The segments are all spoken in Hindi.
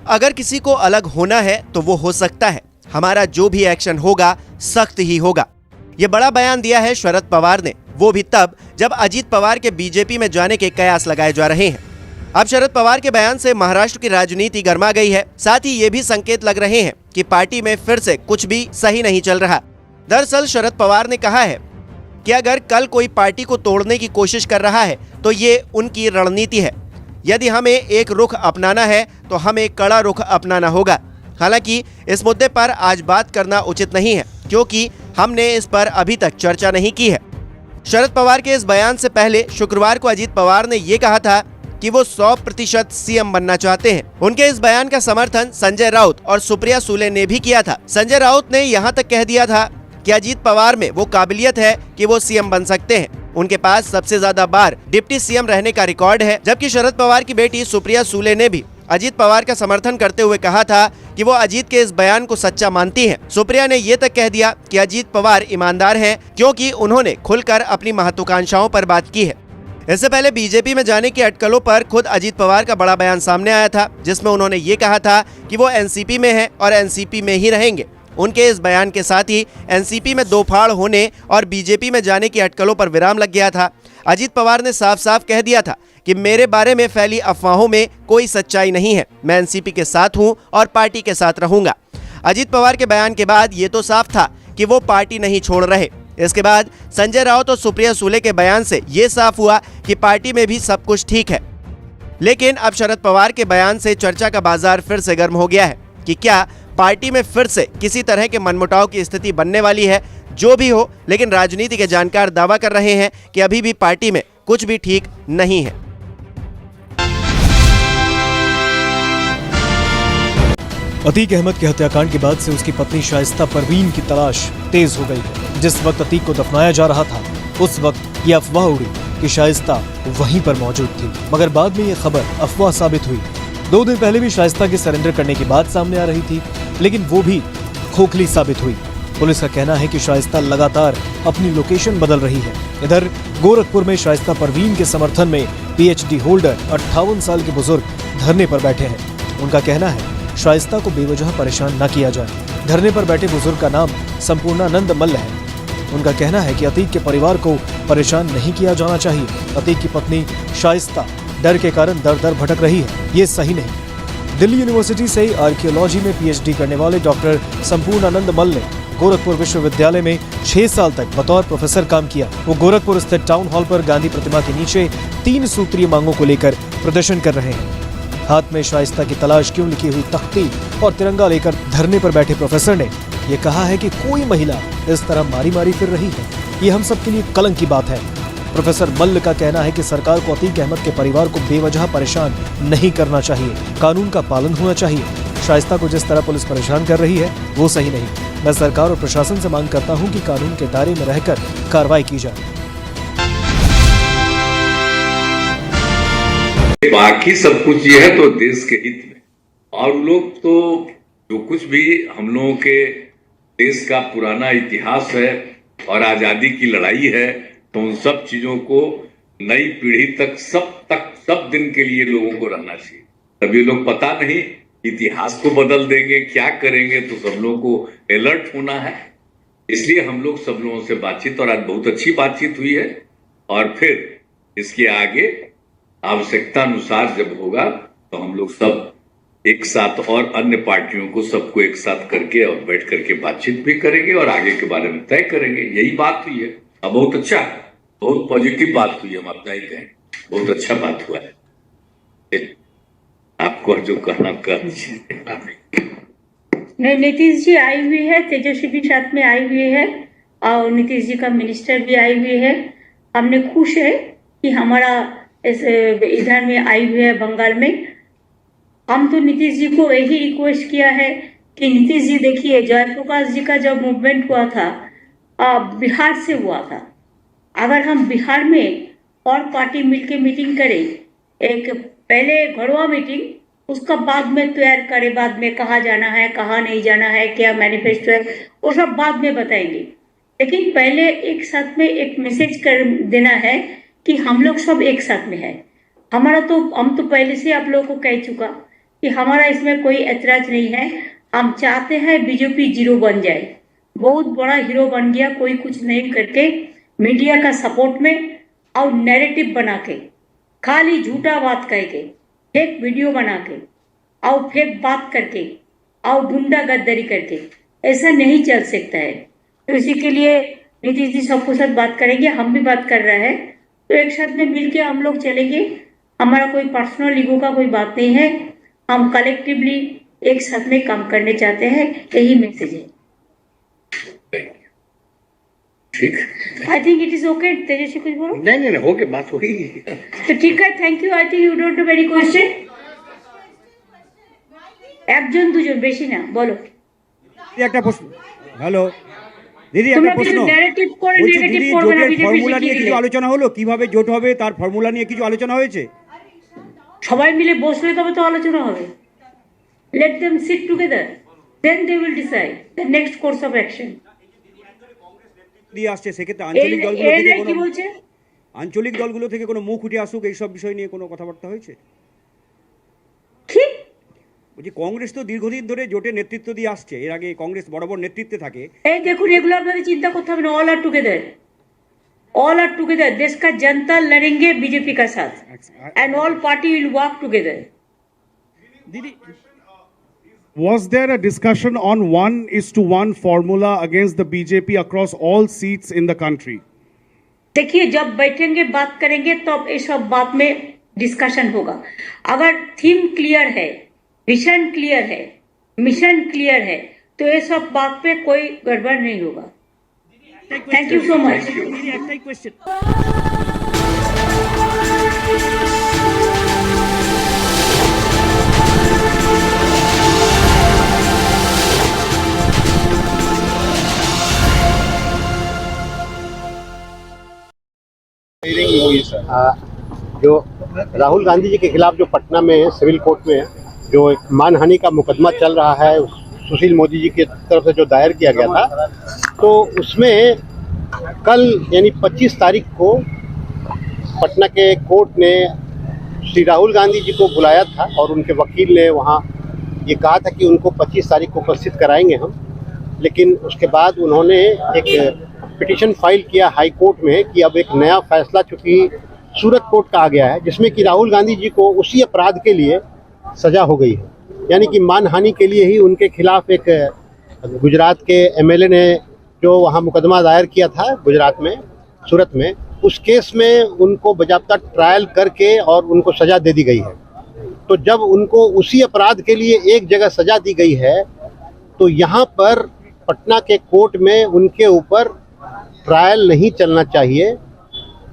अगर किसी को अलग होना है तो वो हो सकता है, हमारा जो भी एक्शन होगा सख्त ही होगा। ये बड़ा बयान दिया है शरद पवार ने, वो भी तब जब अजीत पवार के बीजेपी में जाने के कयास लगाए जा रहे हैं। अब शरद पवार के बयान से महाराष्ट्र की राजनीति गर्मा गई है। साथ ही ये भी संकेत लग रहे हैं कि पार्टी में फिर से कुछ भी सही नहीं चल रहा। दरअसल शरद पवार ने कहा है कि अगर कल कोई पार्टी को तोड़ने की कोशिश कर रहा है तो ये उनकी रणनीति है। यदि हमें एक रुख अपनाना है तो हमें कड़ा रुख अपनाना होगा। हालांकि इस मुद्दे पर आज बात करना उचित नहीं है, क्योंकि हमने इस पर अभी तक चर्चा नहीं की है। शरद पवार के इस बयान से पहले शुक्रवार को अजीत पवार ने ये कहा था कि वो 100% सीएम बनना चाहते हैं। उनके इस बयान का समर्थन संजय राउत और सुप्रिया सुले ने भी किया था। संजय राउत ने यहाँ तक कह दिया था कि अजीत पवार में वो काबिलियत है कि वो सीएम बन सकते हैं। उनके पास सबसे ज्यादा बार डिप्टी सीएम रहने का रिकॉर्ड है। जबकि शरद पवार की बेटी सुप्रिया सुले ने भी अजीत पवार का समर्थन करते हुए कहा था कि वो अजीत के इस बयान को सच्चा मानती हैं। सुप्रिया ने ये तक कह दिया कि अजीत पवार ईमानदार हैं, क्योंकि उन्होंने खुलकर अपनी महत्वाकांक्षाओं पर बात की है। इससे पहले बीजेपी में जाने की अटकलों पर खुद अजीत पवार का बड़ा बयान सामने आया था, जिसमें उन्होंने ये कहा था कि वो एनसीपी में हैं और एनसीपी में ही रहेंगे। उनके इस बयान के साथ ही एनसीपी में दो फाड़ होने और बीजेपी में जाने की अटकलों पर विराम लग गया था। अजीत पवार ने साफ साफ कह दिया था कि मेरे बारे में फैली अफवाहों में कोई सच्चाई नहीं है, मैं एनसीपी के साथ हूं और पार्टी के साथ रहूंगा। अजीत पवार के बयान के बाद ये तो साफ था कि वो पार्टी नहीं छोड़ रहे। इसके बाद संजय राउत और सुप्रिया सुले के बयान से ये साफ हुआ कि पार्टी में भी सब कुछ ठीक है। लेकिन अब शरद पवार के बयान से चर्चा का बाजार फिर से गर्म हो गया है कि क्या पार्टी में फिर से किसी तरह के मनमुटाव की स्थिति बनने वाली है। जो भी हो, लेकिन राजनीति के जानकार दावा कर रहे हैं कि अभी भी पार्टी में कुछ भी ठीक नहीं है। अतीक अहमद के हत्याकांड के बाद से उसकी पत्नी शाइस्ता परवीन की तलाश तेज हो गई है। जिस वक्त अतीक को दफनाया जा रहा था, उस वक्त ये अफवाह उड़ी कि शाइस्ता वहीं पर मौजूद थी, मगर बाद में ये खबर अफवाह साबित हुई। 2 दिन पहले भी शाइस्ता के सरेंडर करने की बात सामने आ रही थी, लेकिन वो भी खोखली साबित हुई। पुलिस का कहना है कि शाइस्ता लगातार अपनी लोकेशन बदल रही है। इधर गोरखपुर में शाइस्ता परवीन के समर्थन में पीएचडी होल्डर 58 साल के बुजुर्ग धरने पर बैठे हैं। उनका कहना है शाइस्ता को बेवजह परेशान न किया जाए। धरने पर बैठे बुजुर्ग का नाम संपूर्णानंद मल्ल है। उनका कहना है कि अतीक के परिवार को परेशान नहीं किया जाना चाहिए। अतीक की पत्नी शाइस्ता डर के कारण दर दर भटक रही है, ये सही नहीं। दिल्ली यूनिवर्सिटी से आर्कियोलॉजी में पीएचडी करने वाले डॉक्टर संपूर्णानंद मल्ल ने गोरखपुर विश्वविद्यालय में 6 साल तक बतौर प्रोफेसर काम किया। वो गोरखपुर स्थित टाउन हॉल पर गांधी प्रतिमा के नीचे 3 सूत्रीय मांगों को लेकर प्रदर्शन कर रहे हैं। हाथ में शाइस्ता की तलाश क्यों लिखी हुई तख्ती और तिरंगा लेकर धरने पर बैठे प्रोफेसर ने ये कहा है कि कोई महिला इस तरह मारी मारी फिर रही है, ये हम सब के लिए कलंक की बात है। प्रोफेसर मल्ल का कहना है कि सरकार को अतीक अहमद के परिवार को बेवजह परेशान नहीं करना चाहिए, कानून का पालन होना चाहिए। शाइस्ता को जिस तरह पुलिस परेशान कर रही है वो सही नहीं। मैं सरकार और प्रशासन से मांग करता हूं कि कानून के दायरे में रहकर कार्रवाई की जाए। बाकी सब कुछ ये है तो देश के हित में, और लोग तो जो कुछ भी हम लोगों के देश का पुराना इतिहास है और आजादी की लड़ाई है, तो उन सब चीजों को नई पीढ़ी तक सब दिन के लिए लोगों को रहना चाहिए। तभी लोग पता नहीं इतिहास को बदल देंगे, क्या करेंगे, तो सब लोगों को अलर्ट होना है। इसलिए हम लोग सब लोगों से बातचीत, और आज बहुत अच्छी बातचीत हुई है, और फिर इसके आगे आवश्यकता अनुसार जब होगा तो हम लोग सब एक साथ और अन्य पार्टियों को सबको एक साथ करके और बैठ करके बातचीत भी करेंगे और आगे के बारे में तय करेंगे। यही बात हुई है। अब बहुत अच्छा, बहुत पॉजिटिव बात हुई है। हम अपना ही कहें, बहुत अच्छा बात हुआ है। आपको जो कहना कर नहीं, नीतीश जी आई हुई है, तेजस्वी भी साथ में आई हुई है और नीतीश जी का मिनिस्टर भी आई हुई है। हमने खुश है कि हमारा इधर में आई हुई है बंगाल में। हम तो नीतीश जी को यही रिक्वेस्ट किया है कि नीतीश जी देखिए, जयप्रकाश जी का जब मूवमेंट हुआ था बिहार से हुआ था। अगर हम बिहार में और पार्टी मिलके मीटिंग करें, एक पहले घरवा मीटिंग, उसका बाद में तैयार करें, बाद में कहाँ जाना है कहाँ नहीं जाना है, क्या मैनिफेस्टो है, वो सब बाद में बताएंगे। लेकिन पहले एक साथ में एक मैसेज कर देना है कि हम लोग सब एक साथ में है। हम तो पहले से आप लोगों को कह चुका कि हमारा इसमें कोई ऐतराज नहीं है। हम चाहते हैं बीजेपी जीरो बन जाए। बहुत बड़ा हीरो बन गया, कोई कुछ नहीं करके मीडिया का सपोर्ट में और नैरेटिव बना के, खाली झूठा बात कह के, फेक वीडियो बना के और फेक बात करके और गुंडा गद्दारी करके ऐसा नहीं चल सकता है। तो इसी के लिए नीतीश जी सबके साथ बात करेंगे, हम भी बात कर रहे हैं, तो एक साथ में मिलके हम लोग चलेंगे। हमारा कोई पर्सनल ईगो का कोई बात नहीं है, हम कलेक्टिवली एक साथ में काम करने चाहते हैं, यही मैसेज है। ठीक, I think it is okay. Tejasvi कुछ बोलो। नहीं हो गया, बात हो गई तो ठीक है, thank you. I think you don't have any question. একজন দুজন বেশি না, বলো। একটা প্রশ্ন, হ্যালো দিদি, তোমরা একটা কিছু প্রশ্ন narrative করে বলছি, negative দিদি করবে না, জোটের BJP ফর্মুলা নিয়ে শিখিয়ে কিছু দিলে। আলোচনা হলো, কিভাবে জোট হবে তার ফর্মুলা নিয়ে কিছু আলোচনা হয়েছে? সবাই মিলে বসলে তবে তো আলোচনা হবে। Let them sit together, then they will decide the next course of action. দিয়ে আসছে, সেক্ষেত্রে আঞ্চলিক দলগুলো থেকে কি কোনো বলছে? আঞ্চলিক দলগুলো থেকে কোনো মুখ উঠে আসুক, এইসব বিষয় নিয়ে কোনো কথাবার্তা হয়েছে? কি বলছি, কংগ্রেস তো দীর্ঘদিন ধরে জোটে নেতৃত্ব দিয়ে আসছে, এর আগে কংগ্রেস বরাবর নেতৃত্বে থাকে। এই দেখুন, এগুলো আপনাদের চিন্তা করতে হবে না। All are together, all are together. देश का जनता लड़ेंगे बीजेपी का साथ and all party will work together. দিদি, Was there a discussion on 1:1 formula against the BJP across all seats in the country? देखिए, जब बैठेंगे बात करेंगे तब इस सब बात में डिस्कशन होगा। अगर थीम क्लियर है, विजन क्लियर है, मिशन क्लियर है, तो ये सब बात पे कोई गड़बड़ नहीं होगा। Thank you so much. দিদি একটাই কোয়েশ্চেন। जो राहुल गांधी जी के खिलाफ जो पटना में सिविल कोर्ट में जो एक मानहानि का मुकदमा चल रहा है, सुशील मोदी जी की तरफ से जो दायर किया गया था, तो उसमें कल यानी 25 तारीख को पटना के कोर्ट ने श्री राहुल गांधी जी को बुलाया था और उनके वकील ने वहाँ ये कहा था कि उनको 25 तारीख को उपस्थित कराएंगे हम। लेकिन उसके बाद उन्होंने एक पिटीशन फाइल किया हाई कोर्ट में कि अब एक नया फैसला चूँकि सूरत कोर्ट का आ गया है, जिसमें कि राहुल गांधी जी को उसी अपराध के लिए सजा हो गई है, यानी कि मानहानि के लिए ही उनके खिलाफ एक गुजरात के एमएलए ने जो वहाँ मुकदमा दायर किया था गुजरात में, सूरत में, उस केस में उनको बाकायदा ट्रायल करके और उनको सजा दे दी गई है। तो जब उनको उसी अपराध के लिए एक जगह सजा दी गई है, तो यहाँ पर पटना के कोर्ट में उनके ऊपर ट्रायल नहीं चलना चाहिए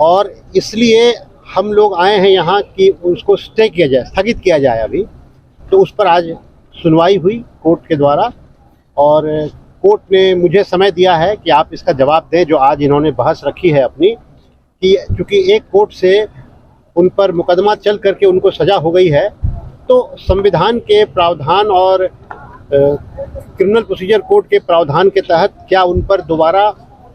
और इसलिए हम लोग आए हैं यहाँ कि उसको स्टे किया जाए, स्थगित किया जाए अभी। तो उस पर आज सुनवाई हुई कोर्ट के द्वारा और कोर्ट ने मुझे समय दिया है कि आप इसका जवाब दें, जो आज इन्होंने बहस रखी है अपनी, कि चूँकि एक कोर्ट से उन पर मुकदमा चल करके उनको सजा हो गई है, तो संविधान के प्रावधान और क्रिमिनल प्रोसीजर कोड के प्रावधान के तहत क्या उन पर दोबारा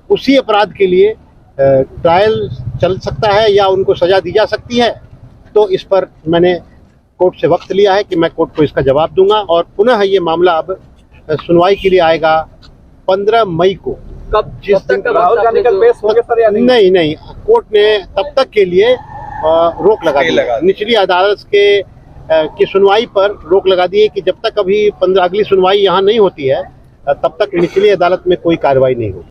उसी अपराध के लिए ट्रायल चल सकता है या उनको सजा दी जा सकती है। तो इस पर मैंने कोर्ट से वक्त लिया है कि मैं कोर्ट को इसका जवाब दूंगा और पुनः ये मामला अब सुनवाई के लिए आएगा 15 मई को। कब जिस दिन राहुल गांधी का पेश होंगे सर या नहीं? नहीं, कोर्ट ने तब तक के लिए रोक लगा दी, निचली अदालत की सुनवाई पर रोक लगा दी है कि जब तक अभी अगली सुनवाई यहाँ नहीं होती है तब तक निचली अदालत में कोई कार्रवाई नहीं होगी।